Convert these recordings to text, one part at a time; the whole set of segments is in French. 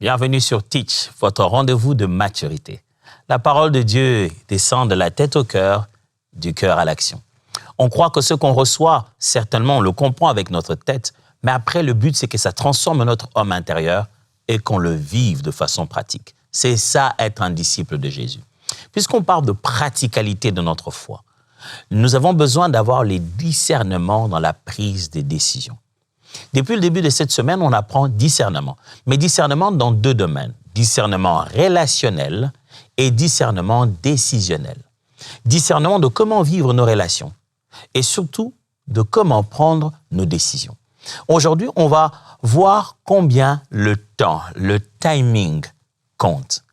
Bienvenue sur Teach, votre rendez-vous de maturité. La parole de Dieu descend de la tête au cœur, du cœur à l'action. On croit que ce qu'on reçoit, certainement, on le comprend avec notre tête, mais après, le but, c'est que ça transforme notre homme intérieur et qu'on le vive de façon pratique. C'est ça, être un disciple de Jésus. Puisqu'on parle de praticalité de notre foi, nous avons besoin d'avoir les discernements dans la prise des décisions. Depuis le début de cette semaine, on apprend discernement. Mais discernement dans deux domaines. Discernement relationnel et discernement décisionnel. Discernement de comment vivre nos relations et surtout de comment prendre nos décisions. Aujourd'hui, on va voir combien le temps, le timing compte.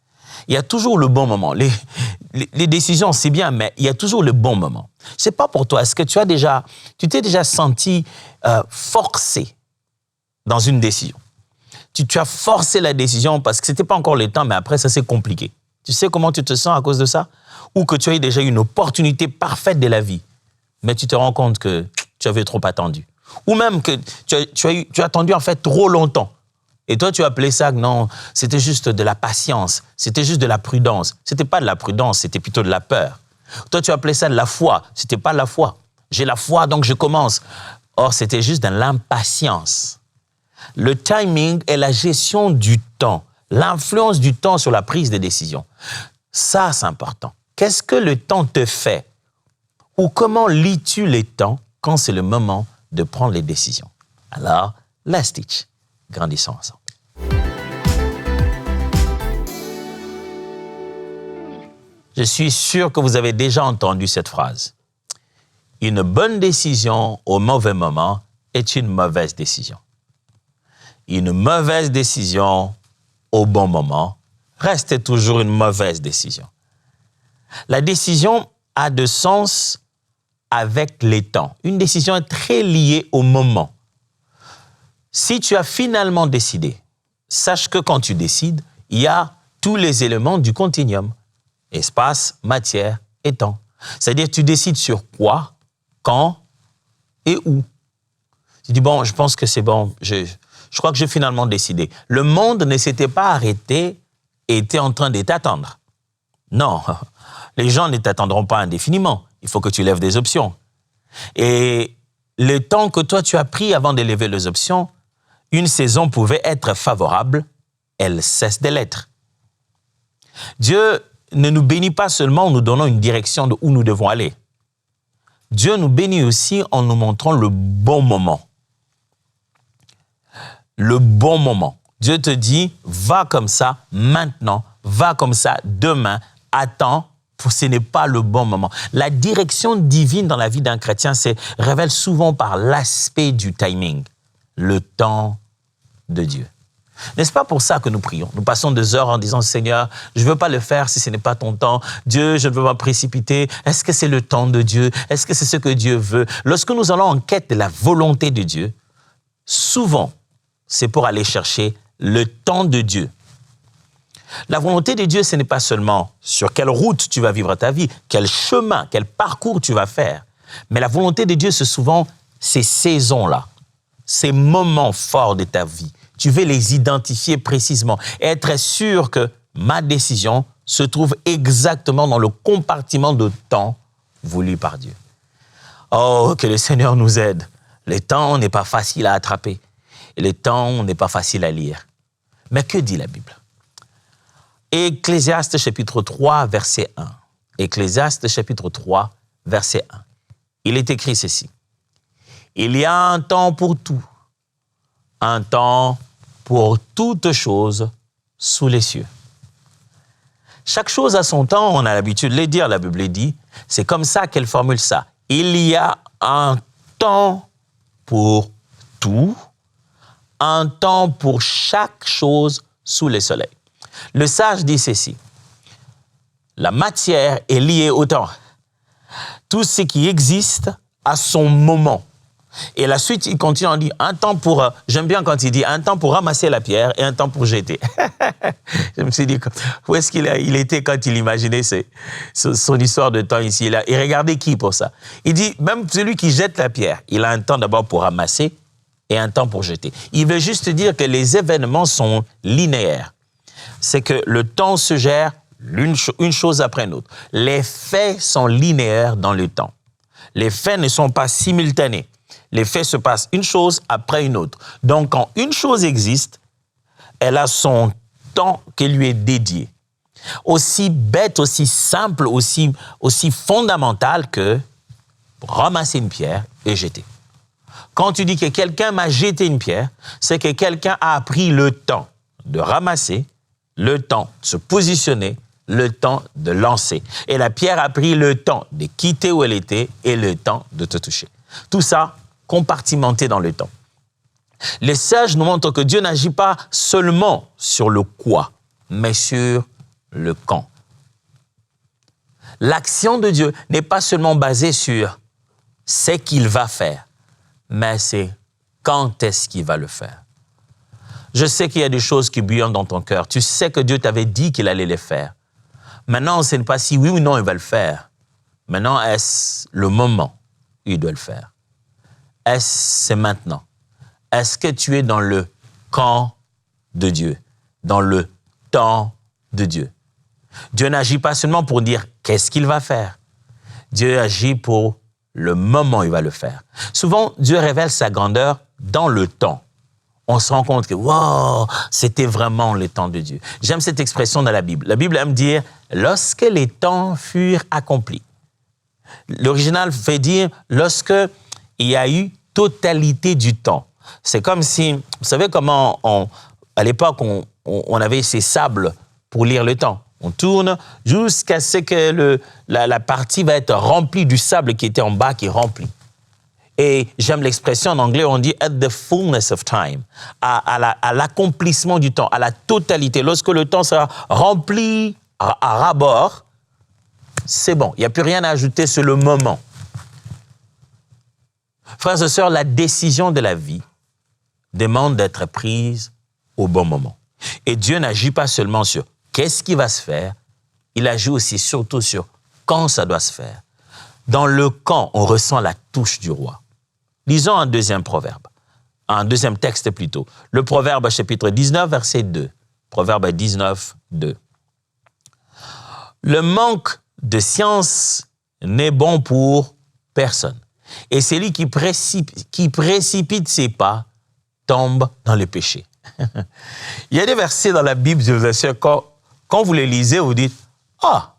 Il y a toujours le bon moment. Les décisions, c'est bien, mais il y a toujours le bon moment. C'est pas pour toi. Est-ce que tu t'es déjà senti forcé dans une décision? Tu as forcé la décision parce que c'était pas encore le temps, mais après, ça s'est compliqué. Tu sais comment tu te sens à cause de ça? Ou que tu as déjà eu une opportunité parfaite de la vie, mais tu te rends compte que tu avais trop attendu. Ou même que tu as attendu en fait trop longtemps. Et toi, tu as appelé ça, non, c'était juste de la patience, c'était juste de la prudence. C'était pas de la prudence, c'était plutôt de la peur. Toi, tu as appelé ça de la foi, c'était pas de la foi. J'ai la foi, donc je commence. Or, c'était juste de l'impatience. Le timing est la gestion du temps, l'influence du temps sur la prise de décision. Ça, c'est important. Qu'est-ce que le temps te fait? Ou comment lis-tu les temps quand c'est le moment de prendre les décisions? Alors, let's teach. Grandissons ensemble. Je suis sûr que vous avez déjà entendu cette phrase. Une bonne décision au mauvais moment est une mauvaise décision. Une mauvaise décision au bon moment reste toujours une mauvaise décision. La décision a de sens avec les temps. Une décision est très liée au moment. Si tu as finalement décidé, sache que quand tu décides, il y a tous les éléments du continuum. Espace, matière et temps. C'est-à-dire, tu décides sur quoi, quand et où. Tu dis, bon, je pense que c'est bon, je crois que j'ai finalement décidé. Le monde ne s'était pas arrêté et était en train de t'attendre. Non, les gens ne t'attendront pas indéfiniment. Il faut que tu lèves des options. Et le temps que toi, tu as pris avant de lever les options, une saison pouvait être favorable, elle cesse de l'être. Dieu ne nous bénit pas seulement en nous donnant une direction de où nous devons aller. Dieu nous bénit aussi en nous montrant le bon moment. Le bon moment. Dieu te dit, va comme ça maintenant, va comme ça demain, attends, ce n'est pas le bon moment. La direction divine dans la vie d'un chrétien se révèle souvent par l'aspect du timing, le temps de Dieu. N'est-ce pas pour ça que nous prions? Nous passons 2 heures en disant, Seigneur, je ne veux pas le faire si ce n'est pas ton temps. Dieu, je ne veux pas précipiter. Est-ce que c'est le temps de Dieu? Est-ce que c'est ce que Dieu veut? Lorsque nous allons en quête de la volonté de Dieu, souvent, c'est pour aller chercher le temps de Dieu. La volonté de Dieu, ce n'est pas seulement sur quelle route tu vas vivre ta vie, quel chemin, quel parcours tu vas faire. Mais la volonté de Dieu, c'est souvent ces saisons-là, ces moments forts de ta vie. Tu veux les identifier précisément et être sûr que ma décision se trouve exactement dans le compartiment de temps voulu par Dieu. Oh, que le Seigneur nous aide. Le temps n'est pas facile à attraper et le temps n'est pas facile à lire. Mais que dit la Bible? Ecclésiaste chapitre 3, verset 1. Ecclésiaste chapitre 3, verset 1. Il est écrit ceci. Il y a un temps pour tout, un temps pour toutes choses sous les cieux. Chaque chose a son temps, on a l'habitude de le dire, la Bible dit, c'est comme ça qu'elle formule ça. Il y a un temps pour tout, un temps pour chaque chose sous le soleil. Le sage dit ceci, la matière est liée au temps. Tout ce qui existe a son moment. Et la suite, il continue en disant, un temps pour, j'aime bien quand il dit, un temps pour ramasser la pierre et un temps pour jeter. Je me suis dit, où est-ce qu'il était quand il imaginait son histoire de temps ici? Il regardait qui pour ça? Il dit, même celui qui jette la pierre, il a un temps d'abord pour ramasser et un temps pour jeter. Il veut juste dire que les événements sont linéaires. c'est que le temps se gère une chose après une autre. Les faits sont linéaires dans le temps. Les faits ne sont pas simultanés. Les faits se passent une chose après une autre. Donc, quand une chose existe, elle a son temps qui lui est dédié. Aussi bête, aussi simple, aussi fondamental que ramasser une pierre et jeter. Quand tu dis que quelqu'un m'a jeté une pierre, c'est que quelqu'un a pris le temps de ramasser, le temps de se positionner, le temps de lancer. Et la pierre a pris le temps de quitter où elle était et le temps de te toucher. Tout ça compartimenté dans le temps. Les sages nous montrent que Dieu n'agit pas seulement sur le quoi, mais sur le quand. L'action de Dieu n'est pas seulement basée sur ce qu'il va faire, mais c'est quand est-ce qu'il va le faire. Je sais qu'il y a des choses qui bouillonnent dans ton cœur. Tu sais que Dieu t'avait dit qu'il allait les faire. Maintenant, ce n'est pas si oui ou non il va le faire. Maintenant, est-ce le moment où il doit le faire? Est-ce c'est maintenant? Est-ce que tu es dans le quand de Dieu, dans le temps de Dieu? Dieu n'agit pas seulement pour dire qu'est-ce qu'il va faire. Dieu agit pour le moment où il va le faire. Souvent, Dieu révèle sa grandeur dans le temps. On se rend compte que, wow, c'était vraiment le temps de Dieu. J'aime cette expression dans la Bible. La Bible aime dire, lorsque les temps furent accomplis. L'original veut dire, lorsque il y a eu totalité du temps. C'est comme si, vous savez comment, à l'époque, on avait ces sables pour lire le temps. On tourne jusqu'à ce que la partie va être remplie du sable qui était en bas, qui est rempli. Et j'aime l'expression en anglais, on dit « at the fullness of time », à l'accomplissement du temps, à la totalité. Lorsque le temps sera rempli à ras-bord, c'est bon, il n'y a plus rien à ajouter sur le moment. Frères et sœurs, la décision de la vie demande d'être prise au bon moment. Et Dieu n'agit pas seulement sur qu'est-ce qui va se faire, il agit aussi surtout sur quand ça doit se faire. Dans le quand, on ressent la touche du roi. Lisons un deuxième proverbe, un deuxième texte plutôt. Le proverbe chapitre 19, verset 2. Proverbe 19, 2. Le manque de science n'est bon pour personne. Et celui qui précipite ses pas tombe dans le péché. Il y a des versets dans la Bible, je vous assure, quand vous les lisez, vous dites « Ah,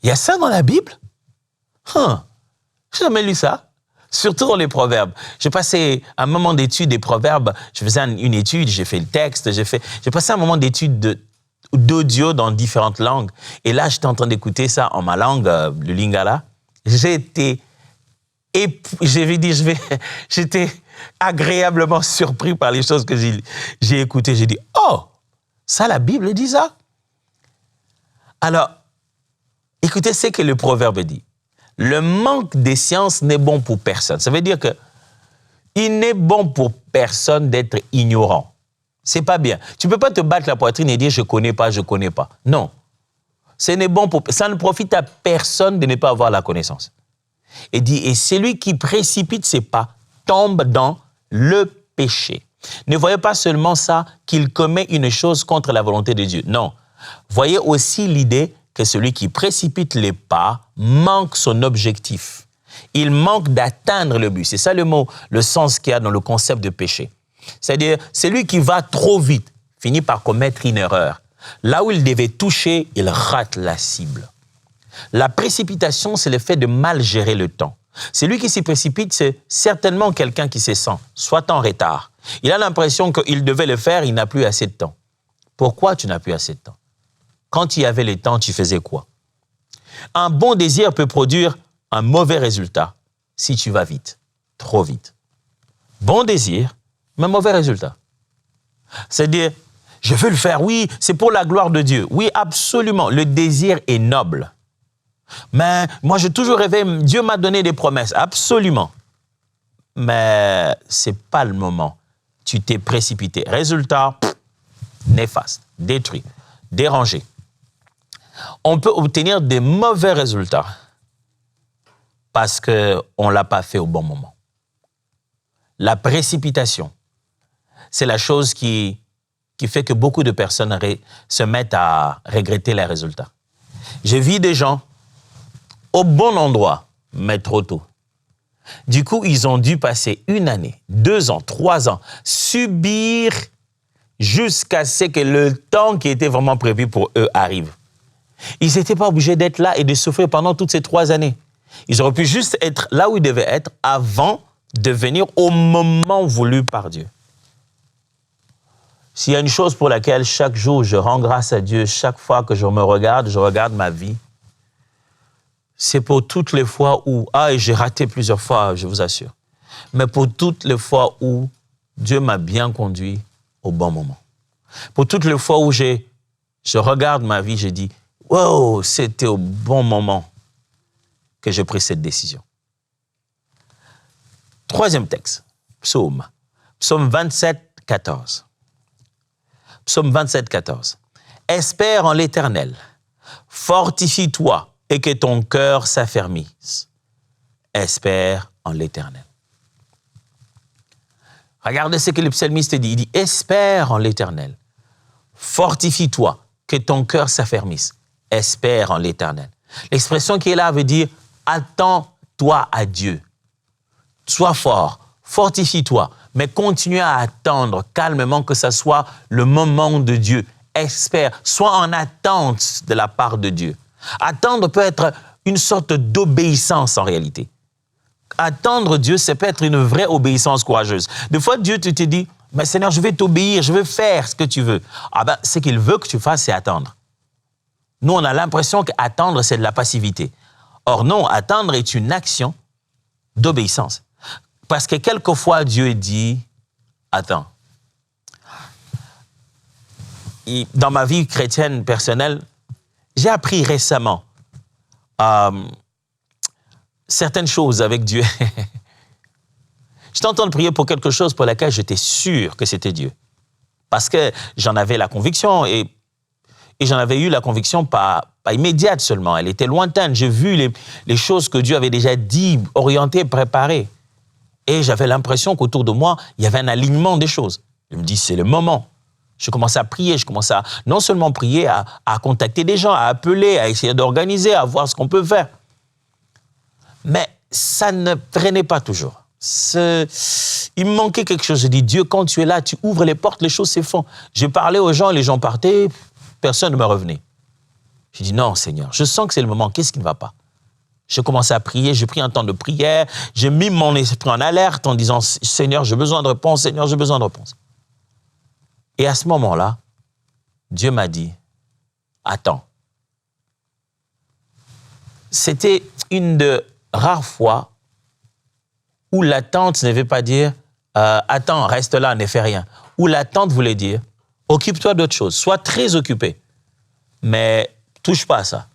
il y a ça dans la Bible? Je n'ai jamais lu ça. » Surtout dans les proverbes. J'ai passé un moment d'étude des proverbes. Je faisais une étude, j'ai fait le texte, j'ai passé un moment d'étude d'audio dans différentes langues. Et là, j'étais en train d'écouter ça en ma langue, le lingala. J'étais agréablement surpris par les choses que j'ai écoutées. J'ai dit, oh, ça, la Bible dit ça? Alors, écoutez ce que le proverbe dit. Le manque de science n'est bon pour personne. Ça veut dire que il n'est bon pour personne d'être ignorant. C'est pas bien. Tu peux pas te battre la poitrine et dire je connais pas. Non. Ça ne profite à personne de ne pas avoir la connaissance. Et dit, et celui qui précipite ses pas tombe dans le péché. Ne voyez pas seulement ça qu'il commet une chose contre la volonté de Dieu. Non. Voyez aussi l'idée que celui qui précipite les pas manque son objectif. Il manque d'atteindre le but. C'est ça le mot, le sens qu'il y a dans le concept de péché. C'est-à-dire, celui qui va trop vite finit par commettre une erreur. Là où il devait toucher, il rate la cible. La précipitation, c'est le fait de mal gérer le temps. Celui qui s'y précipite, c'est certainement quelqu'un qui se sent soit en retard. Il a l'impression qu'il devait le faire, il n'a plus assez de temps. Pourquoi tu n'as plus assez de temps? Quand tu avais le temps, tu faisais quoi? Un bon désir peut produire un mauvais résultat si tu vas vite, trop vite. Bon désir, mais mauvais résultat. C'est-à-dire, je veux le faire, oui, c'est pour la gloire de Dieu. Oui, absolument, le désir est noble. Mais moi, j'ai toujours rêvé, Dieu m'a donné des promesses, absolument. Mais ce n'est pas le moment. Tu t'es précipité. Résultat, néfaste, détruit, dérangé. On peut obtenir des mauvais résultats parce qu'on ne l'a pas fait au bon moment. La précipitation, c'est la chose qui qui fait que beaucoup de personnes se mettent à regretter les résultats. J'ai vu des gens au bon endroit, mais trop tôt. Du coup, ils ont dû passer 1 année, 2 ans, 3 ans, subir jusqu'à ce que le temps qui était vraiment prévu pour eux arrive. Ils n'étaient pas obligés d'être là et de souffrir pendant toutes ces 3 années. Ils auraient pu juste être là où ils devaient être avant de venir au moment voulu par Dieu. S'il y a une chose pour laquelle chaque jour je rends grâce à Dieu, chaque fois que je regarde ma vie, c'est pour toutes les fois où, et j'ai raté plusieurs fois, je vous assure, mais pour toutes les fois où Dieu m'a bien conduit au bon moment. Pour toutes les fois où je regarde ma vie, je dis, wow, c'était au bon moment que j'ai pris cette décision. 3e texte, psaume 27, 14. Psaume 27, 14. Espère en l'Éternel, fortifie-toi et que ton cœur s'affermisse. Espère en l'Éternel. Regardez ce que le psalmiste dit. Il dit, espère en l'Éternel, fortifie-toi, que ton cœur s'affermisse. Espère en l'Éternel. L'expression qui est là veut dire, attends-toi à Dieu. Sois fort, fortifie-toi, mais continue à attendre calmement que ce soit le moment de Dieu. Espère, sois en attente de la part de Dieu. Attendre peut être une sorte d'obéissance en réalité. Attendre Dieu, c'est peut être une vraie obéissance courageuse. Des fois, Dieu te dit, mais Seigneur, je vais t'obéir, je vais faire ce que tu veux. Ce qu'il veut que tu fasses, c'est attendre. Nous, on a l'impression qu'attendre, c'est de la passivité. Or non, attendre est une action d'obéissance. Parce que quelquefois, Dieu dit, attends. Dans ma vie chrétienne personnelle, j'ai appris récemment certaines choses avec Dieu. J'étais en train de prier pour quelque chose pour laquelle j'étais sûr que c'était Dieu. Parce que j'en avais la conviction et j'en avais eu la conviction pas immédiate seulement. Elle était lointaine. J'ai vu les choses que Dieu avait déjà dit, orientées, préparées. Et j'avais l'impression qu'autour de moi, il y avait un alignement des choses. Je me dis, c'est le moment. Je commençais à prier, je commençais à non seulement prier, à contacter des gens, à appeler, à essayer d'organiser, à voir ce qu'on peut faire. Mais ça ne traînait pas toujours. Il me manquait quelque chose. Je dis, Dieu, quand tu es là, tu ouvres les portes, les choses se font. Je parlais aux gens, les gens partaient, personne ne me revenait. Je dis, non, Seigneur, je sens que c'est le moment. Qu'est-ce qui ne va pas? J'ai commencé à prier, j'ai pris un temps de prière, j'ai mis mon esprit en alerte en disant, Seigneur, j'ai besoin de réponse, Seigneur, j'ai besoin de réponse. Et à ce moment-là, Dieu m'a dit, attends. C'était une de rares fois où l'attente ne veut pas dire, attends, reste là, ne fais rien. Où l'attente voulait dire, occupe-toi d'autre chose, sois très occupé, mais touche pas à ça.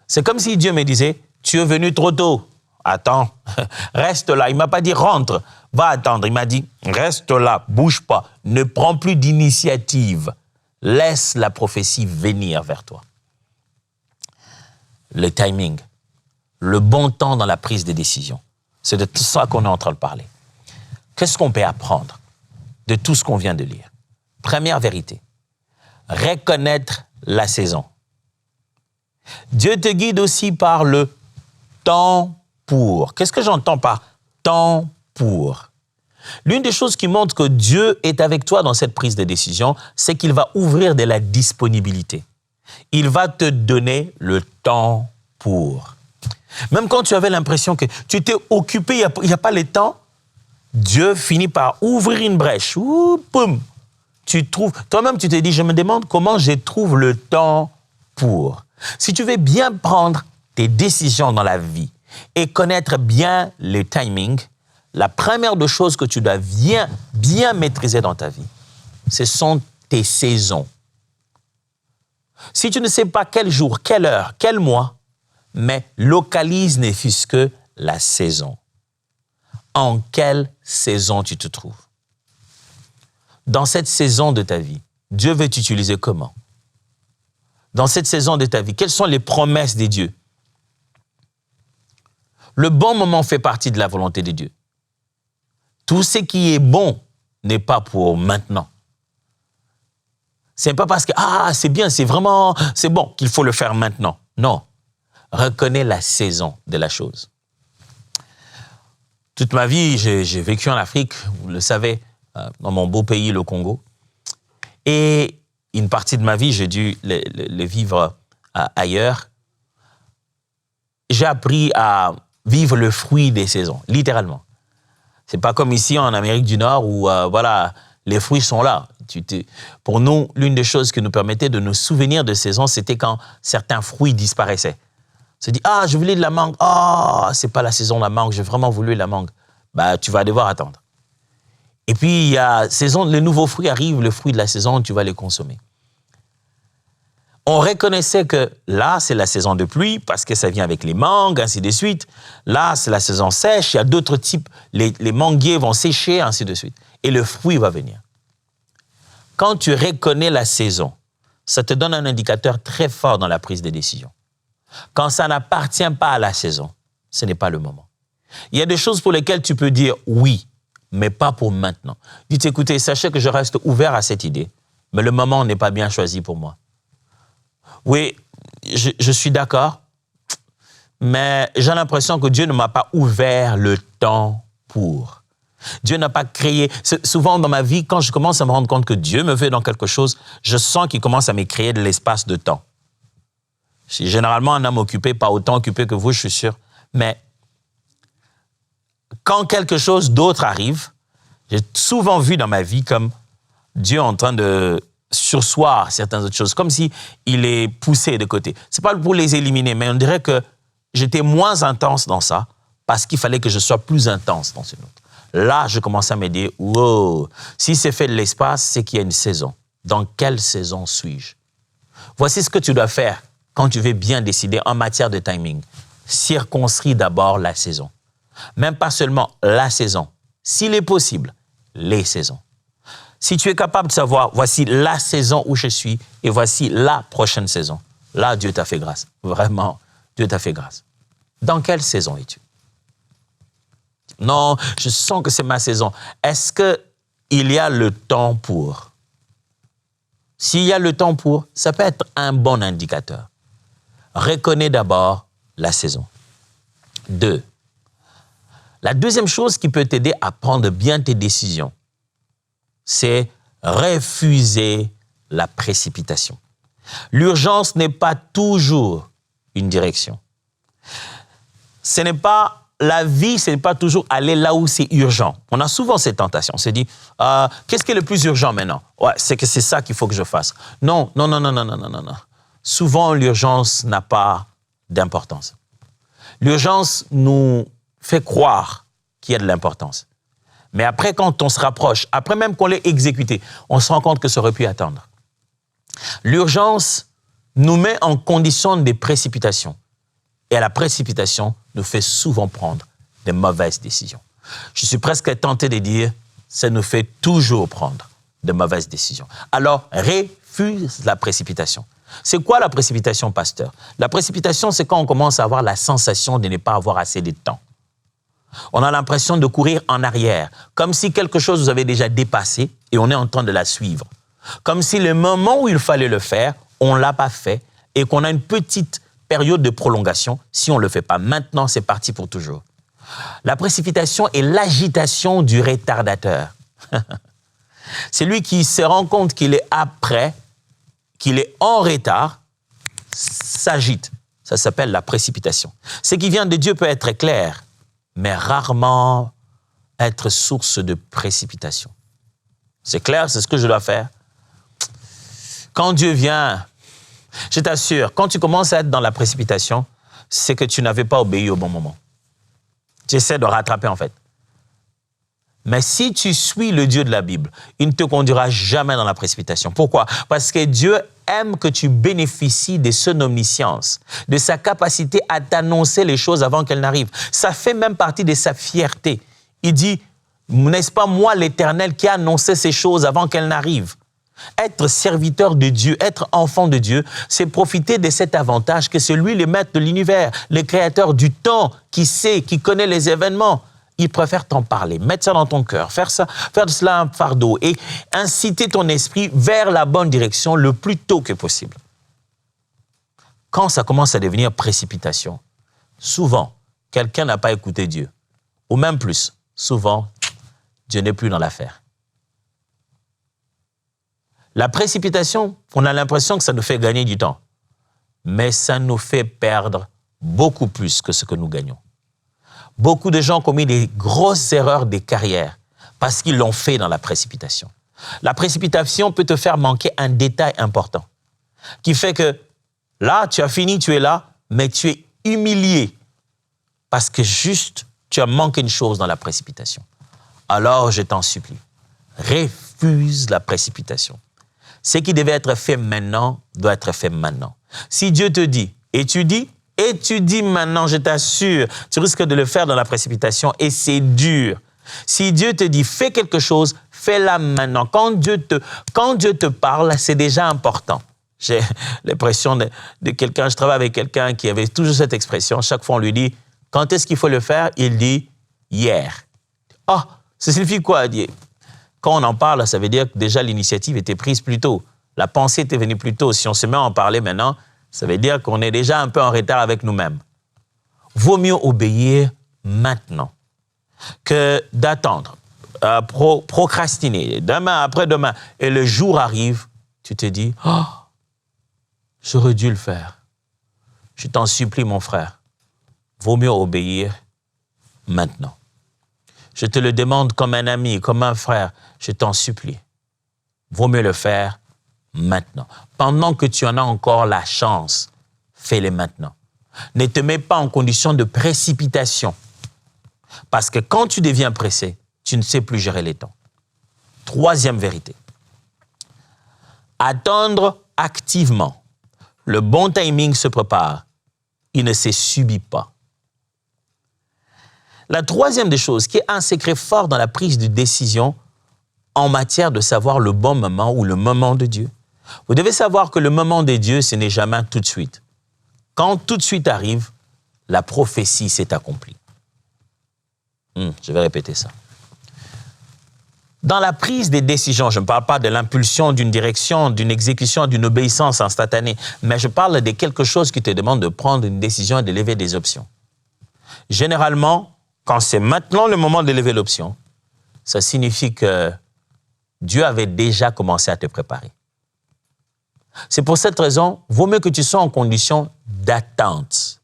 C'est comme si Dieu me disait, tu es venu trop tôt. Attends, reste là. Il ne m'a pas dit rentre, va attendre. Il m'a dit, reste là, bouge pas, ne prends plus d'initiative. Laisse la prophétie venir vers toi. Le timing, le bon temps dans la prise de décision. C'est de tout ça qu'on est en train de parler. Qu'est-ce qu'on peut apprendre de tout ce qu'on vient de lire? Première vérité, reconnaître la saison. Dieu te guide aussi par le temps pour. Qu'est-ce que j'entends par temps pour? L'une des choses qui montre que Dieu est avec toi dans cette prise de décision, c'est qu'il va ouvrir de la disponibilité. Il va te donner le temps pour. Même quand tu avais l'impression que tu étais occupé, il n'y a pas le temps, Dieu finit par ouvrir une brèche. Ouh, boum. Tu trouves, toi-même tu te dis, je me demande comment je trouve le temps pour. Si tu veux bien prendre tes décisions dans la vie et connaître bien le timing, la première des choses que tu dois bien maîtriser dans ta vie, ce sont tes saisons. Si tu ne sais pas quel jour, quelle heure, quel mois, mais localise ne fût-ce que la saison. En quelle saison tu te trouves? Dans cette saison de ta vie, Dieu veut t'utiliser comment? Dans cette saison de ta vie, quelles sont les promesses de Dieu? Le bon moment fait partie de la volonté de Dieu. Tout ce qui est bon n'est pas pour maintenant. C'est pas parce que c'est bien, c'est bon qu'il faut le faire maintenant. Non. Reconnais la saison de la chose. Toute ma vie, j'ai vécu en Afrique, vous le savez, dans mon beau pays, le Congo. Et une partie de ma vie, j'ai dû le vivre ailleurs. J'ai appris à vivre le fruit des saisons, littéralement. C'est pas comme ici en Amérique du Nord où, les fruits sont là. Pour nous, l'une des choses qui nous permettait de nous souvenir de saisons, c'était quand certains fruits disparaissaient. On se dit, je voulais de la mangue. C'est pas la saison de la mangue, j'ai vraiment voulu la mangue. Tu vas devoir attendre. Et puis, il y a saison, les nouveaux fruits arrivent, le fruit de la saison, tu vas les consommer. On reconnaissait que là, c'est la saison de pluie parce que ça vient avec les mangues, ainsi de suite. Là, c'est la saison sèche. Il y a d'autres types. Les manguiers vont sécher, ainsi de suite. Et le fruit va venir. Quand tu reconnais la saison, ça te donne un indicateur très fort dans la prise de décision. Quand ça n'appartient pas à la saison, ce n'est pas le moment. Il y a des choses pour lesquelles tu peux dire oui, mais pas pour maintenant. Dites, écoutez, sachez que je reste ouvert à cette idée, mais le moment n'est pas bien choisi pour moi. Oui, je suis d'accord, mais j'ai l'impression que Dieu ne m'a pas ouvert le temps pour. Dieu n'a pas créé. Souvent dans ma vie, quand je commence à me rendre compte que Dieu me veut dans quelque chose, je sens qu'il commence à me créer de l'espace de temps. Je suis généralement un homme occupé, pas autant occupé que vous, je suis sûr, mais quand quelque chose d'autre arrive, j'ai souvent vu dans ma vie comme Dieu en train de surseoir certaines autres choses, comme si il les poussait de côté. C'est pas pour les éliminer, mais on dirait que j'étais moins intense dans ça parce qu'il fallait que je sois plus intense dans une autre. Là, je commence à me dire, wow, si c'est fait de l'espace, c'est qu'il y a une saison. Dans quelle saison suis-je? Voici ce que tu dois faire quand tu veux bien décider en matière de timing. Circonscris d'abord la saison. Même pas seulement la saison. S'il est possible, les saisons. Si tu es capable de savoir, voici la saison où je suis et voici la prochaine saison. Là, Dieu t'a fait grâce. Vraiment, Dieu t'a fait grâce. Dans quelle saison es-tu? Non, je sens que c'est ma saison. Est-ce qu'il y a le temps pour? S'il y a le temps pour, ça peut être un bon indicateur. Reconnais d'abord la saison. 2. La deuxième chose qui peut t'aider à prendre bien tes décisions, c'est refuser la précipitation. L'urgence n'est pas toujours une direction. La vie, ce n'est pas toujours aller là où c'est urgent. On a souvent cette tentation. On se dit, qu'est-ce qui est le plus urgent maintenant? Ouais, c'est que c'est ça qu'il faut que je fasse. Non. Souvent, l'urgence n'a pas d'importance. L'urgence nous fait croire qu'il y a de l'importance. Mais après, quand on se rapproche, après même qu'on l'ait exécuté, on se rend compte que ça aurait pu attendre. L'urgence nous met en condition de précipitation. Et la précipitation nous fait souvent prendre de mauvaises décisions. Je suis presque tenté de dire, ça nous fait toujours prendre de mauvaises décisions. Alors, refuse la précipitation. C'est quoi la précipitation, pasteur? La précipitation, c'est quand on commence à avoir la sensation de ne pas avoir assez de temps. On a l'impression de courir en arrière, comme si quelque chose vous avait déjà dépassé et on est en train de la suivre. Comme si le moment où il fallait le faire, on ne l'a pas fait et qu'on a une petite période de prolongation. Si on ne le fait pas maintenant, c'est parti pour toujours. La précipitation est l'agitation du retardateur. C'est lui qui se rend compte qu'il est après, qu'il est en retard, s'agite. Ça s'appelle la précipitation. Ce qui vient de Dieu peut être clair, mais rarement être source de précipitation. C'est clair, c'est ce que je dois faire. Quand Dieu vient, je t'assure, quand tu commences à être dans la précipitation, c'est que tu n'avais pas obéi au bon moment. Tu essaies de rattraper en fait. Mais si tu suis le Dieu de la Bible, il ne te conduira jamais dans la précipitation. Pourquoi? Parce que Dieu aime que tu bénéficies de son omniscience, de sa capacité à t'annoncer les choses avant qu'elles n'arrivent. Ça fait même partie de sa fierté. Il dit, n'est-ce pas moi l'Éternel qui a annoncé ces choses avant qu'elles n'arrivent? Être serviteur de Dieu, être enfant de Dieu, c'est profiter de cet avantage que c'est lui le maître de l'univers, le créateur du temps, qui sait, qui connaît les événements. ils préfèrent t'en parler, mettre ça dans ton cœur, faire de cela un fardeau et inciter ton esprit vers la bonne direction le plus tôt que possible. Quand ça commence à devenir précipitation, souvent, quelqu'un n'a pas écouté Dieu. Ou même plus, souvent, Dieu n'est plus dans l'affaire. La précipitation, on a l'impression que ça nous fait gagner du temps. Mais ça nous fait perdre beaucoup plus que ce que nous gagnons. Beaucoup de gens ont commis des grosses erreurs de carrière parce qu'ils l'ont fait dans la précipitation. La précipitation peut te faire manquer un détail important qui fait que là, tu as fini, tu es là, mais tu es humilié parce que juste, tu as manqué une chose dans la précipitation. Alors, je t'en supplie, refuse la précipitation. Ce qui devait être fait maintenant doit être fait maintenant. Si Dieu te dit, étudie maintenant, je t'assure, tu risques de le faire dans la précipitation et c'est dur. Si Dieu te dit, fais quelque chose, fais-la maintenant. Quand Dieu te parle, c'est déjà important. J'ai l'impression de quelqu'un, je travaille avec quelqu'un qui avait toujours cette expression. Chaque fois, on lui dit, quand est-ce qu'il faut le faire? Il dit, hier. Ah, ça signifie quoi? Quand on en parle, ça veut dire que déjà l'initiative était prise plus tôt. La pensée était venue plus tôt. Si on se met à en parler maintenant, ça veut dire qu'on est déjà un peu en retard avec nous-mêmes. Vaut mieux obéir maintenant que d'attendre, procrastiner, demain, après-demain. Et le jour arrive, tu te dis, « Oh, j'aurais dû le faire. » Je t'en supplie, mon frère, vaut mieux obéir maintenant. Je te le demande comme un ami, comme un frère, je t'en supplie. Vaut mieux le faire maintenant. Pendant que tu en as encore la chance, fais-le maintenant. Ne te mets pas en condition de précipitation. Parce que quand tu deviens pressé, tu ne sais plus gérer les temps. Troisième vérité. Attendre activement. Le bon timing se prépare. Il ne se subit pas. La troisième des choses, qui est un secret fort dans la prise de décision en matière de savoir le bon moment ou le moment de Dieu. Vous devez savoir que le moment de Dieu, ce n'est jamais tout de suite. Quand tout de suite arrive, la prophétie s'est accomplie. Je vais répéter ça. Dans la prise des décisions, je ne parle pas de l'impulsion d'une direction, d'une exécution, d'une obéissance instantanée, mais je parle de quelque chose qui te demande de prendre une décision et de lever des options. Généralement, quand c'est maintenant le moment de lever l'option, ça signifie que Dieu avait déjà commencé à te préparer. C'est pour cette raison, vaut mieux que tu sois en condition d'attente.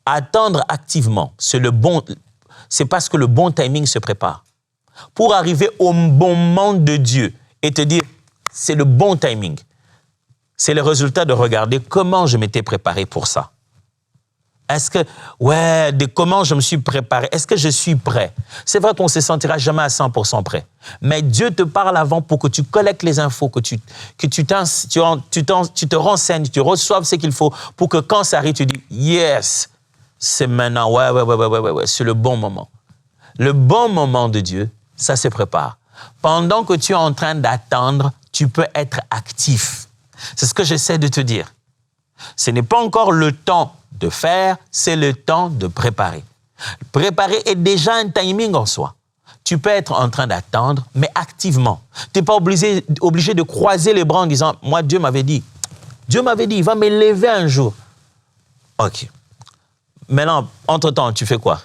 Attendre activement, c'est parce que le bon timing se prépare. Pour arriver au bon moment de Dieu et te dire, c'est le bon timing. C'est le résultat de regarder comment je m'étais préparé pour ça. Comment je me suis préparé? Est-ce que je suis prêt? C'est vrai qu'on ne se sentira jamais à 100% prêt. Mais Dieu te parle avant pour que tu collectes les infos, que tu te renseignes, tu reçoives ce qu'il faut pour que quand ça arrive, tu dis, yes, c'est maintenant, ouais, c'est le bon moment. Le bon moment de Dieu, ça se prépare. Pendant que tu es en train d'attendre, tu peux être actif. C'est ce que j'essaie de te dire. Ce n'est pas encore le temps de faire, c'est le temps de préparer. Préparer est déjà un timing en soi. Tu peux être en train d'attendre, mais activement. Tu n'es pas obligé de croiser les bras en disant, moi, Dieu m'avait dit, il va m'élever un jour. OK. Maintenant, entre-temps, tu fais quoi?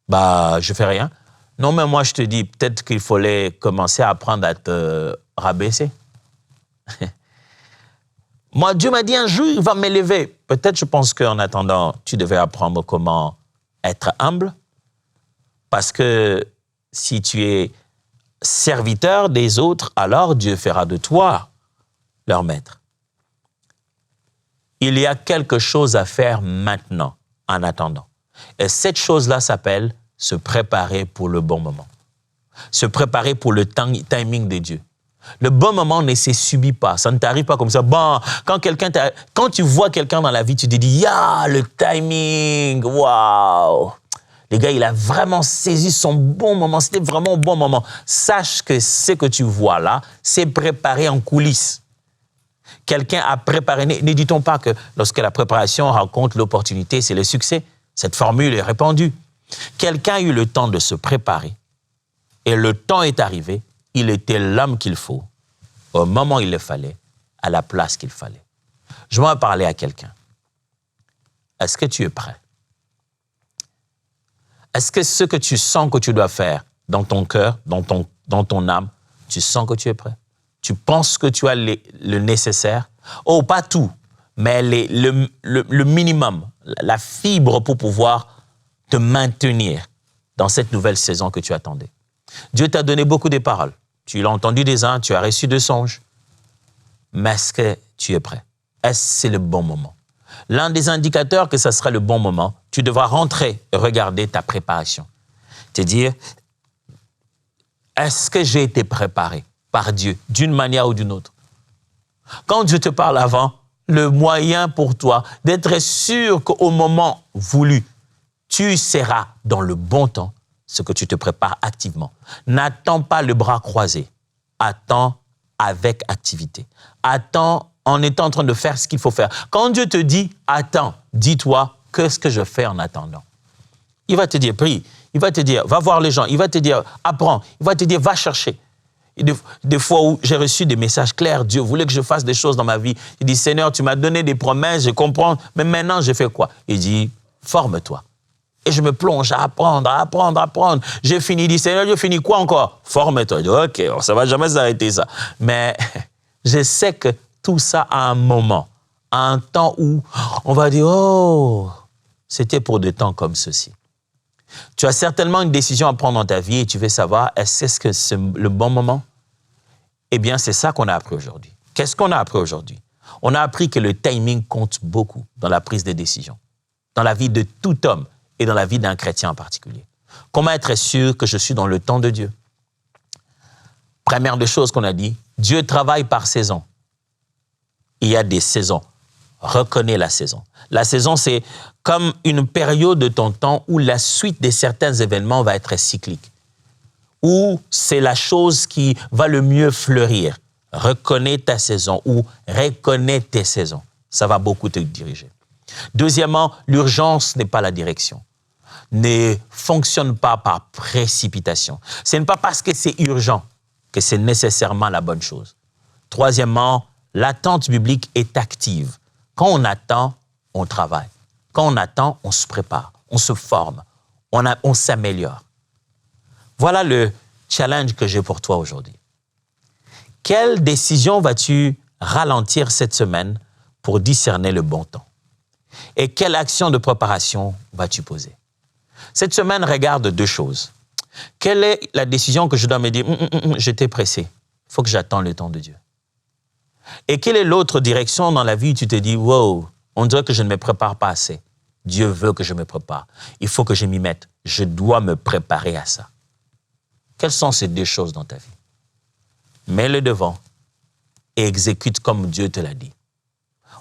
Je fais rien. Non, mais moi, je te dis, peut-être qu'il fallait commencer à apprendre à te rabaisser. Moi, Dieu m'a dit un jour, il va m'élever. Peut-être, je pense qu'en attendant, tu devais apprendre comment être humble. Parce que si tu es serviteur des autres, alors Dieu fera de toi leur maître. Il y a quelque chose à faire maintenant, en attendant. Et cette chose-là s'appelle se préparer pour le bon moment. Se préparer pour le timing de Dieu. Le bon moment ne se subit pas. Ça ne t'arrive pas comme ça. Quand tu vois quelqu'un dans la vie, tu te dis, le timing, waouh. Le gars, il a vraiment saisi son bon moment. C'était vraiment un bon moment. Sache que ce que tu vois là, c'est préparé en coulisses. Quelqu'un a préparé. Ne dit-on pas que lorsque la préparation rencontre l'opportunité, c'est le succès? Cette formule est répandue. Quelqu'un a eu le temps de se préparer et le temps est arrivé, il était l'homme qu'il faut, au moment où il le fallait, à la place qu'il fallait. Je vais parler à quelqu'un. Est-ce que tu es prêt? Est-ce que ce que tu sens que tu dois faire dans ton cœur, dans ton âme, tu sens que tu es prêt? Tu penses que tu as le nécessaire? Oh, pas tout, mais le minimum, la fibre pour pouvoir te maintenir dans cette nouvelle saison que tu attendais. Dieu t'a donné beaucoup de paroles. Tu l'as entendu des uns, tu as reçu de songes. Mais est-ce que tu es prêt? Est-ce que c'est le bon moment? L'un des indicateurs que ce sera le bon moment, tu devras rentrer et regarder ta préparation. Te dire, est-ce que j'ai été préparé par Dieu d'une manière ou d'une autre? Quand Dieu te parle avant, le moyen pour toi d'être sûr qu'au moment voulu, tu seras dans le bon temps, ce que tu te prépares activement. N'attends pas le bras croisé. Attends avec activité. Attends en étant en train de faire ce qu'il faut faire. Quand Dieu te dit « attends », dis-toi « qu'est-ce que je fais en attendant ?» Il va te dire « prie », il va te dire « va voir les gens », il va te dire « apprends », il va te dire « va chercher ». Des fois où j'ai reçu des messages clairs, Dieu voulait que je fasse des choses dans ma vie. Il dit « Seigneur, tu m'as donné des promesses, je comprends, mais maintenant je fais quoi ?» Il dit « forme-toi ». Et je me plonge à apprendre. J'ai fini, il dit, Seigneur, j'ai fini quoi encore? Forme-toi. Je dis, OK, ça ne va jamais s'arrêter ça. Mais je sais que tout ça a un moment, un temps où on va dire, oh, c'était pour des temps comme ceci. Tu as certainement une décision à prendre dans ta vie et tu veux savoir, est-ce que c'est le bon moment? Eh bien, c'est ça qu'on a appris aujourd'hui. Qu'est-ce qu'on a appris aujourd'hui? On a appris que le timing compte beaucoup dans la prise de décision, dans la vie de tout homme, et dans la vie d'un chrétien en particulier. Comment être sûr que je suis dans le temps de Dieu? Première des choses qu'on a dit, Dieu travaille par saison. Il y a des saisons. Reconnais la saison. La saison, c'est comme une période de ton temps où la suite de certains événements va être cyclique, où c'est la chose qui va le mieux fleurir. Reconnais ta saison ou reconnais tes saisons. Ça va beaucoup te diriger. Deuxièmement, l'urgence n'est pas la direction. Ne fonctionne pas par précipitation. Ce n'est pas parce que c'est urgent que c'est nécessairement la bonne chose. Troisièmement, l'attente biblique est active. Quand on attend, on travaille. Quand on attend, on se prépare, on se forme, on s'améliore. Voilà le challenge que j'ai pour toi aujourd'hui. Quelle décision vas-tu ralentir cette semaine pour discerner le bon temps? Et quelle action de préparation vas-tu poser? Cette semaine, regarde deux choses. Quelle est la décision que je dois me dire, j'étais pressé, il faut que j'attende le temps de Dieu? Et quelle est l'autre direction dans la vie où tu te dis, wow, on dirait que je ne me prépare pas assez. Dieu veut que je me prépare. Il faut que je m'y mette. Je dois me préparer à ça. Quelles sont ces deux choses dans ta vie? Mets-le devant et exécute comme Dieu te l'a dit.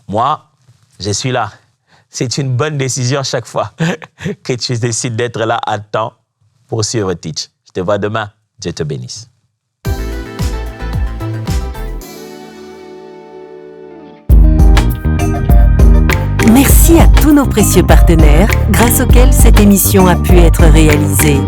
Moi, je suis là. C'est une bonne décision chaque fois que tu décides d'être là à temps pour suivre Teach. Je te vois demain. Dieu te bénisse. Merci à tous nos précieux partenaires grâce auxquels cette émission a pu être réalisée.